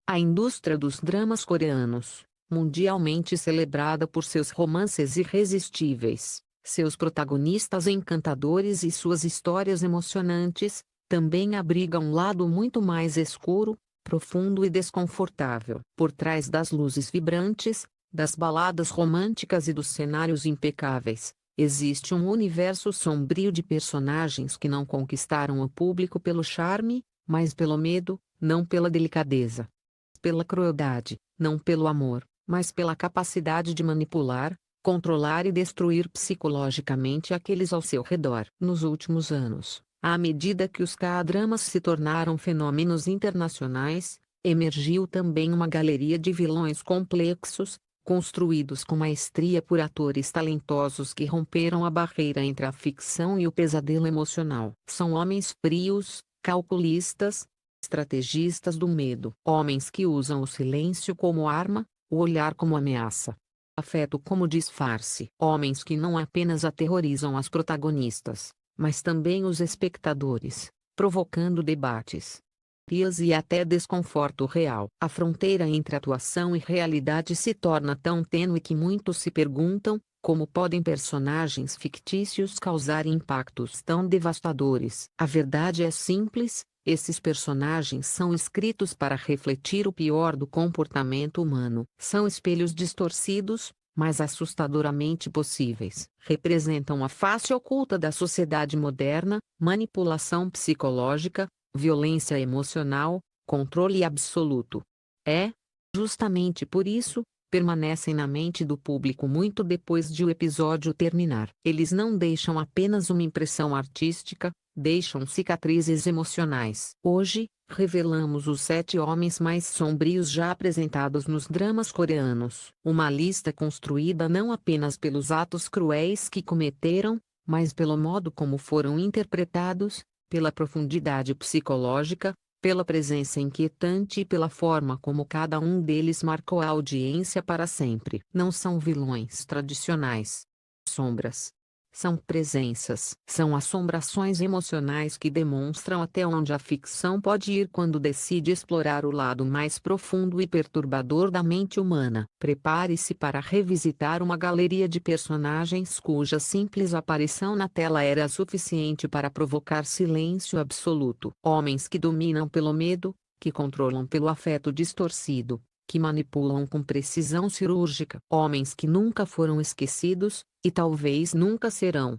A indústria dos dramas coreanos, mundialmente celebrada por seus romances irresistíveis, seus protagonistas encantadores e suas histórias emocionantes, também abriga um lado muito mais escuro, profundo e desconfortável. Por trás das luzes vibrantes, das baladas românticas e dos cenários impecáveis, existe um universo sombrio de personagens que não conquistaram o público pelo charme, mas pelo medo, não pela delicadeza. Pela crueldade, não pelo amor, mas pela capacidade de manipular, controlar e destruir psicologicamente aqueles ao seu redor. Nos últimos anos, à medida que os K-dramas se tornaram fenômenos internacionais, emergiu também uma galeria de vilões complexos, construídos com maestria por atores talentosos que romperam a barreira entre a ficção e o pesadelo emocional. São homens frios, calculistas, estrategistas do medo. Homens que usam o silêncio como arma, o olhar como ameaça, afeto como disfarce. Homens que não apenas aterrorizam as protagonistas, mas também os espectadores, provocando debates, teorias e até desconforto real. A fronteira entre atuação e realidade se torna tão tênue que muitos se perguntam: como podem personagens fictícios causar impactos tão devastadores? A verdade é simples: esses personagens são escritos para refletir o pior do comportamento humano. São espelhos distorcidos, mas assustadoramente possíveis. Representam a face oculta da sociedade moderna: manipulação psicológica, violência emocional, controle absoluto. É, justamente por isso, permanecem na mente do público muito depois de o episódio terminar. Eles não deixam apenas uma impressão artística, deixam cicatrizes emocionais. Hoje, revelamos os 7 homens mais sombrios já apresentados nos dramas coreanos. Uma lista construída não apenas pelos atos cruéis que cometeram, mas pelo modo como foram interpretados, pela profundidade psicológica, pela presença inquietante e pela forma como cada um deles marcou a audiência para sempre. Não são vilões tradicionais. Sombras. São presenças. São assombrações emocionais que demonstram até onde a ficção pode ir quando decide explorar o lado mais profundo e perturbador da mente humana. Prepare-se para revisitar uma galeria de personagens cuja simples aparição na tela era suficiente para provocar silêncio absoluto. Homens que dominam pelo medo, que controlam pelo afeto distorcido, que manipulam com precisão cirúrgica. Homens que nunca foram esquecidos, e talvez nunca serão.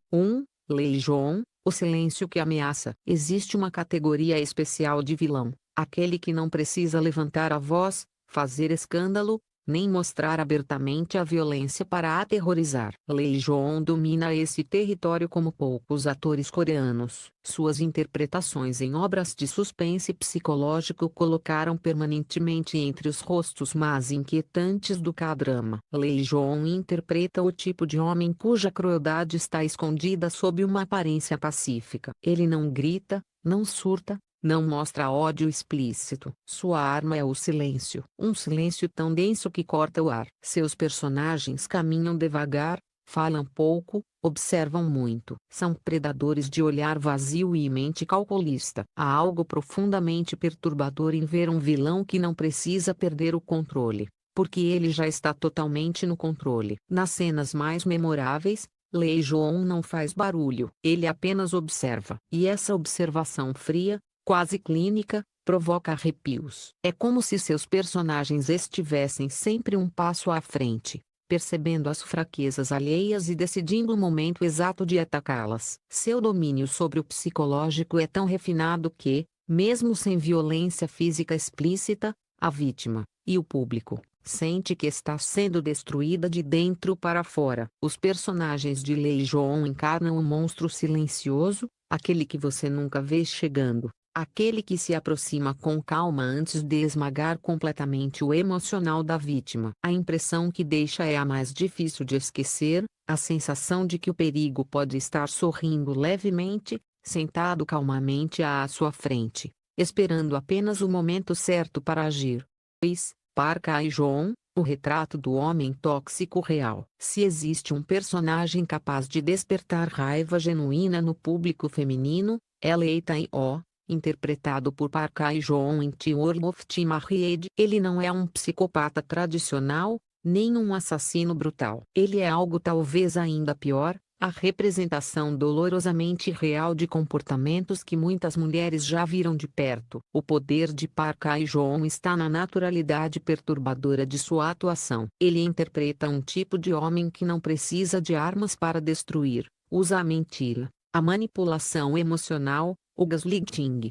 Legion, o silêncio que ameaça. Existe uma categoria especial de vilão, aquele que não precisa levantar a voz, fazer escândalo, nem mostrar abertamente a violência para aterrorizar. Legion domina esse território como poucos atores coreanos. Suas interpretações em obras de suspense psicológico colocaram permanentemente entre os rostos mais inquietantes do K-drama. Legion interpreta o tipo de homem cuja crueldade está escondida sob uma aparência pacífica. Ele não grita, não surta, não mostra ódio explícito. Sua arma é o silêncio. Um silêncio tão denso que corta o ar. Seus personagens caminham devagar, falam pouco, observam muito. São predadores de olhar vazio e mente calculista. Há algo profundamente perturbador em ver um vilão que não precisa perder o controle, porque ele já está totalmente no controle. Nas cenas mais memoráveis, Lee Joon não faz barulho. Ele apenas observa. E essa observação fria, quase clínica, provoca arrepios. É como se seus personagens estivessem sempre um passo à frente, percebendo as fraquezas alheias e decidindo o momento exato de atacá-las. Seu domínio sobre o psicológico é tão refinado que, mesmo sem violência física explícita, a vítima, e o público, sente que está sendo destruída de dentro para fora. Os personagens de Lee Joon encarnam um monstro silencioso, aquele que você nunca vê chegando, aquele que se aproxima com calma antes de esmagar completamente o emocional da vítima. A impressão que deixa é a mais difícil de esquecer, a sensação de que o perigo pode estar sorrindo levemente, sentado calmamente à sua frente, esperando apenas o momento certo para agir. 2. Park Hae-joon, o retrato do homem tóxico real. Se existe um personagem capaz de despertar raiva genuína no público feminino, é Lee Tae-ho, interpretado por Park Hae-joon em The World of Married. Ele não é um psicopata tradicional, nem um assassino brutal. Ele é algo talvez ainda pior, a representação dolorosamente real de comportamentos que muitas mulheres já viram de perto. O poder de Park Hae-joon está na naturalidade perturbadora de sua atuação. Ele interpreta um tipo de homem que não precisa de armas para destruir, usa a mentira, a manipulação emocional, o gaslighting,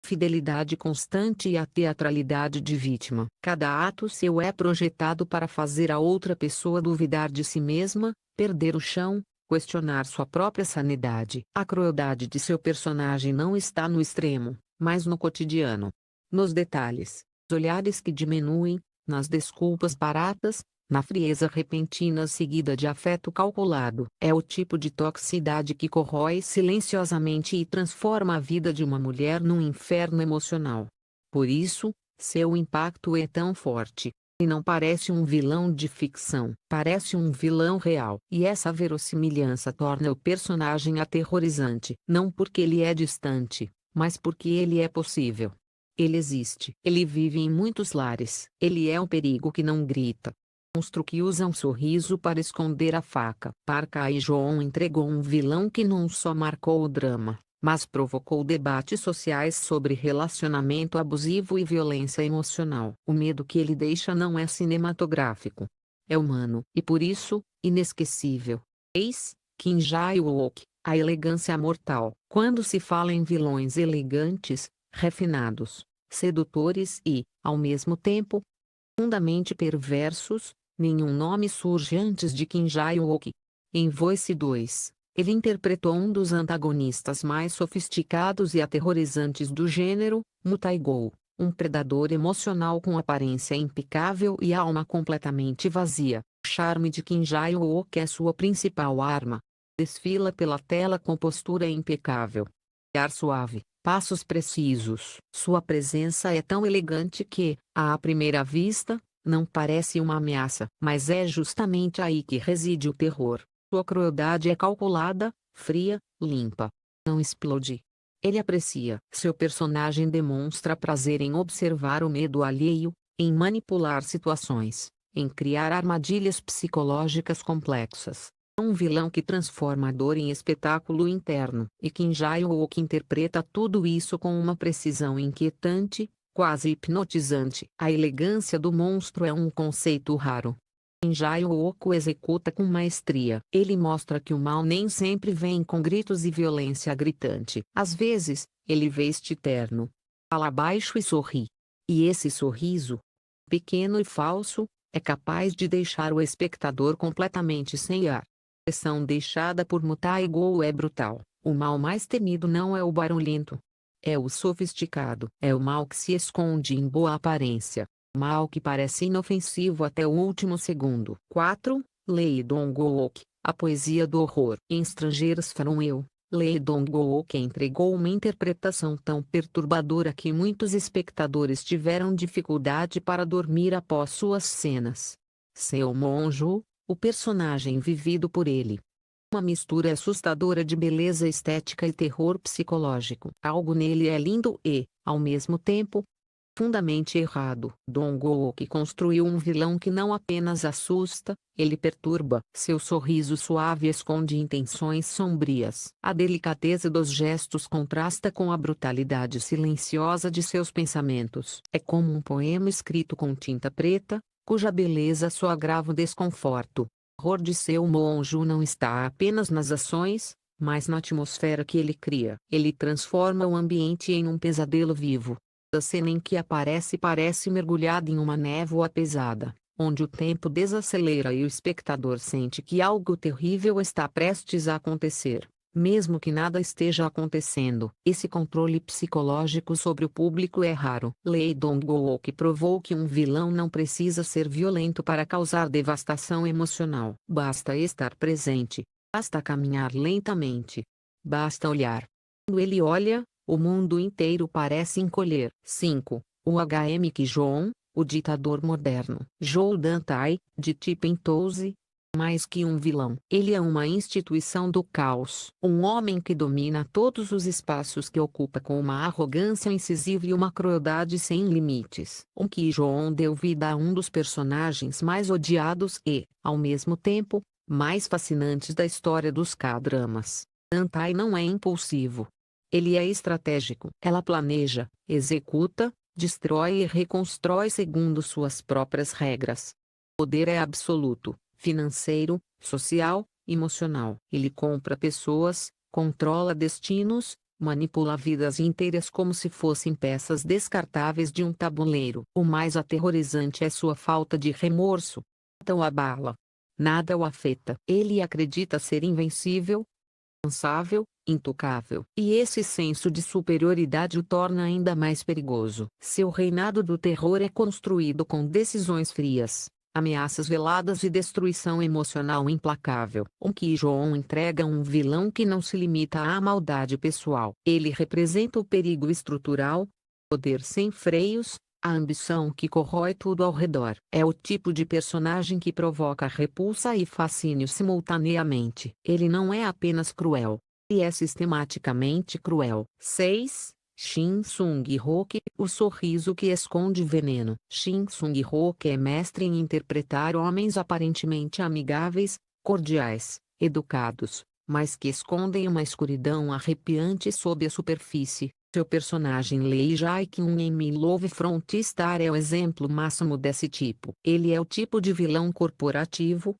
fidelidade constante e a teatralidade de vítima. Cada ato seu é projetado para fazer a outra pessoa duvidar de si mesma, perder o chão, questionar sua própria sanidade. A crueldade de seu personagem não está no extremo, mas no cotidiano. Nos detalhes, nos olhares que diminuem, nas desculpas baratas, na frieza repentina seguida de afeto calculado. É o tipo de toxicidade que corrói silenciosamente e transforma a vida de uma mulher num inferno emocional. Por isso, seu impacto é tão forte. E não parece um vilão de ficção, parece um vilão real. E essa verossimilhança torna o personagem aterrorizante, não porque ele é distante, mas porque ele é possível. Ele existe. Ele vive em muitos lares. Ele é um perigo que não grita. Monstro que usa um sorriso para esconder a faca. Park Hae-joon entregou um vilão que não só marcou o drama, mas provocou debates sociais sobre relacionamento abusivo e violência emocional. O medo que ele deixa não é cinematográfico. É humano e por isso, inesquecível. Eis, Kim Jae-wook, a elegância mortal. Quando se fala em vilões elegantes, refinados, sedutores e, ao mesmo tempo, profundamente perversos, nenhum nome surge antes de Kim Jae-wook. Em Voice 2, ele interpretou um dos antagonistas mais sofisticados e aterrorizantes do gênero, Mu Tae-goo, um predador emocional com aparência impecável e alma completamente vazia. O charme de Kim Jae-wook é sua principal arma. Desfila pela tela com postura impecável, ar suave, passos precisos. Sua presença é tão elegante que, à primeira vista, não parece uma ameaça. Mas é justamente aí que reside o terror. Sua crueldade é calculada, fria, limpa. Não explode. Ele aprecia. Seu personagem demonstra prazer em observar o medo alheio, em manipular situações, em criar armadilhas psicológicas complexas. Um vilão que transforma a dor em espetáculo interno. E Kim Jae-wook interpreta tudo isso com uma precisão inquietante, quase hipnotizante. A elegância do monstro é um conceito raro. Kim Jae-wook o executa com maestria. Ele mostra que o mal nem sempre vem com gritos e violência gritante. Às vezes, ele veste terno, fala baixo e sorri. E esse sorriso, pequeno e falso, é capaz de deixar o espectador completamente sem ar. A expressão deixada por Mu Tae-goo é brutal. O mal mais temido não é o barulhento. É o sofisticado. É o mal que se esconde em boa aparência. Mal que parece inofensivo até o último segundo. 4. Lee Dong-wook, a poesia do horror. Em Estrangeiros From You, Lee Dong-wook entregou uma interpretação tão perturbadora que muitos espectadores tiveram dificuldade para dormir após suas cenas. Seo Mon-ju, o personagem vivido por ele. Uma mistura assustadora de beleza estética e terror psicológico. Algo nele é lindo e, ao mesmo tempo, profundamente errado. Dong-wook construiu um vilão que não apenas assusta, ele perturba. Seu sorriso suave esconde intenções sombrias. A delicadeza dos gestos contrasta com a brutalidade silenciosa de seus pensamentos. É como um poema escrito com tinta preta, cuja beleza só agrava o desconforto. O horror de Seo Mon-ju não está apenas nas ações, mas na atmosfera que ele cria. Ele transforma o ambiente em um pesadelo vivo. A cena em que aparece parece mergulhada em uma névoa pesada, onde o tempo desacelera e o espectador sente que algo terrível está prestes a acontecer, mesmo que nada esteja acontecendo. Esse controle psicológico sobre o público é raro. Lee Dong-wook provou que um vilão não precisa ser violento para causar devastação emocional. Basta estar presente, basta caminhar lentamente, basta olhar. Quando ele olha, o mundo inteiro parece encolher. 5. O H.M. Ki-joon, o ditador moderno. Jou Dan-tai, de Tipentose, Mais que um vilão, ele é uma instituição do caos. Um homem que domina todos os espaços que ocupa com uma arrogância incisiva e uma crueldade sem limites. O Ki Joon deu vida a um dos personagens mais odiados e, ao mesmo tempo, mais fascinantes da história dos K-dramas. Antai não é impulsivo. Ele é estratégico. Ela planeja, executa, destrói e reconstrói segundo suas próprias regras. O poder é absoluto, financeiro, social, emocional. Ele compra pessoas, controla destinos, manipula vidas inteiras como se fossem peças descartáveis de um tabuleiro. O mais aterrorizante é sua falta de remorso. Nada o abala. Nada o afeta. Ele acredita ser invencível, incansável, intocável. E esse senso de superioridade o torna ainda mais perigoso. Seu reinado do terror é construído com decisões frias, ameaças veladas e destruição emocional implacável. O Ki Joon entrega um vilão que não se limita à maldade pessoal. Ele representa o perigo estrutural, poder sem freios, a ambição que corrói tudo ao redor. É o tipo de personagem que provoca repulsa e fascínio simultaneamente. Ele não é apenas cruel. Ele é sistematicamente cruel. 6. Shin Sung-hook, o sorriso que esconde veneno. Shin Sung-hook é mestre em interpretar homens aparentemente amigáveis, cordiais, educados, mas que escondem uma escuridão arrepiante sob a superfície. Seu personagem Lee Jae-kyung em Me Love Frontstar é o exemplo máximo desse tipo. Ele é o tipo de vilão corporativo,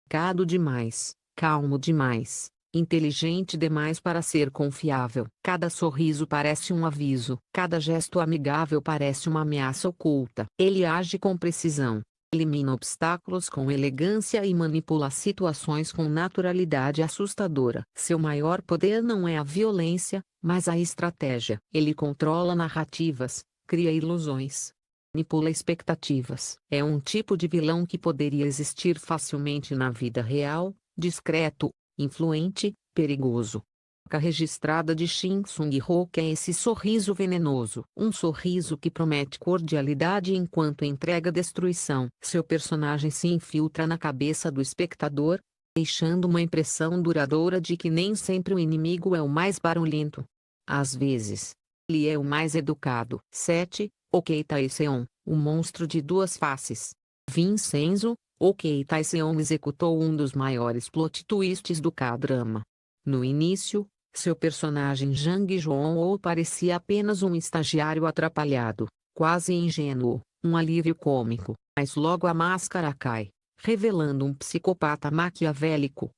educado demais, calmo demais, inteligente demais para ser confiável. Cada sorriso parece um aviso, cada gesto amigável parece uma ameaça oculta. Ele age com precisão, elimina obstáculos com elegância e manipula situações com naturalidade assustadora. Seu maior poder não é a violência, mas a estratégia. Ele controla narrativas, cria ilusões, manipula expectativas. É um tipo de vilão que poderia existir facilmente na vida real, discreto, influente, perigoso. A registrada de Shin Sung-hook é esse sorriso venenoso. Um sorriso que promete cordialidade enquanto entrega destruição. Seu personagem se infiltra na cabeça do espectador, deixando uma impressão duradoura de que nem sempre o inimigo é o mais barulhento. Às vezes, ele é o mais educado. 7. Ok Taeseon, o monstro de duas faces. Vincenzo, Ok Taeseon executou um dos maiores plot twists do K-drama. No início, seu personagem Jang Joon-ho parecia apenas um estagiário atrapalhado, quase ingênuo, um alívio cômico, mas logo a máscara cai, revelando um psicopata maquiavélico,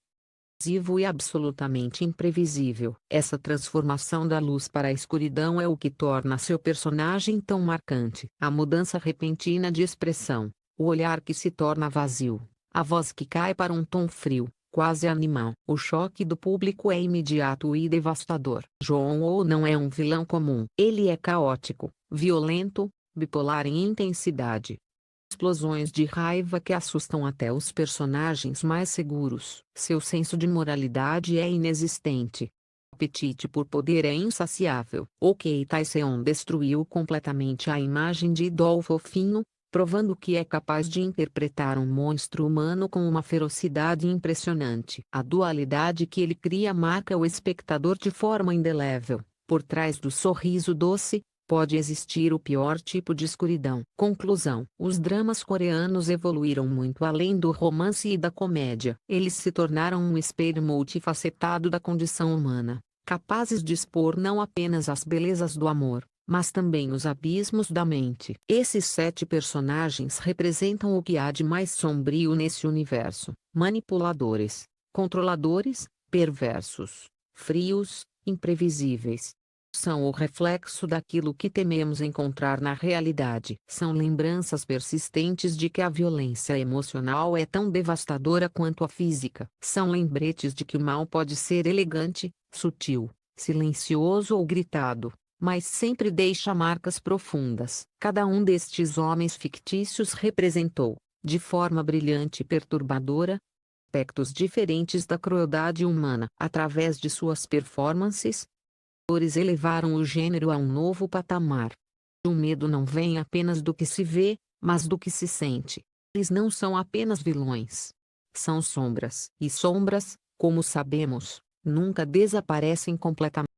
e absolutamente imprevisível. Essa transformação da luz para a escuridão é o que torna seu personagem tão marcante. A mudança repentina de expressão, o olhar que se torna vazio, a voz que cai para um tom frio, quase animal. O choque do público é imediato e devastador. Joon-ho não é um vilão comum. Ele é caótico, violento, bipolar em intensidade. Explosões de raiva que assustam até os personagens mais seguros. Seu senso de moralidade é inexistente. O apetite por poder é insaciável. Ok Taeseon destruiu completamente a imagem de idol fofinho, provando que é capaz de interpretar um monstro humano com uma ferocidade impressionante. A dualidade que ele cria marca o espectador de forma indelével. Por trás do sorriso doce, pode existir o pior tipo de escuridão. Conclusão: os dramas coreanos evoluíram muito além do romance e da comédia. Eles se tornaram um espelho multifacetado da condição humana, capazes de expor não apenas as belezas do amor, mas também os abismos da mente. Esses 7 personagens representam o que há de mais sombrio nesse universo: manipuladores, controladores, perversos, frios, imprevisíveis. São o reflexo daquilo que tememos encontrar na realidade. São lembranças persistentes de que a violência emocional é tão devastadora quanto a física. São lembretes de que o mal pode ser elegante, sutil, silencioso ou gritado, mas sempre deixa marcas profundas. Cada um destes homens fictícios representou, de forma brilhante e perturbadora, aspectos diferentes da crueldade humana. Através de suas performances, atores elevaram o gênero a um novo patamar. O medo não vem apenas do que se vê, mas do que se sente. Eles não são apenas vilões. são sombras. E sombras, como sabemos, nunca desaparecem completamente.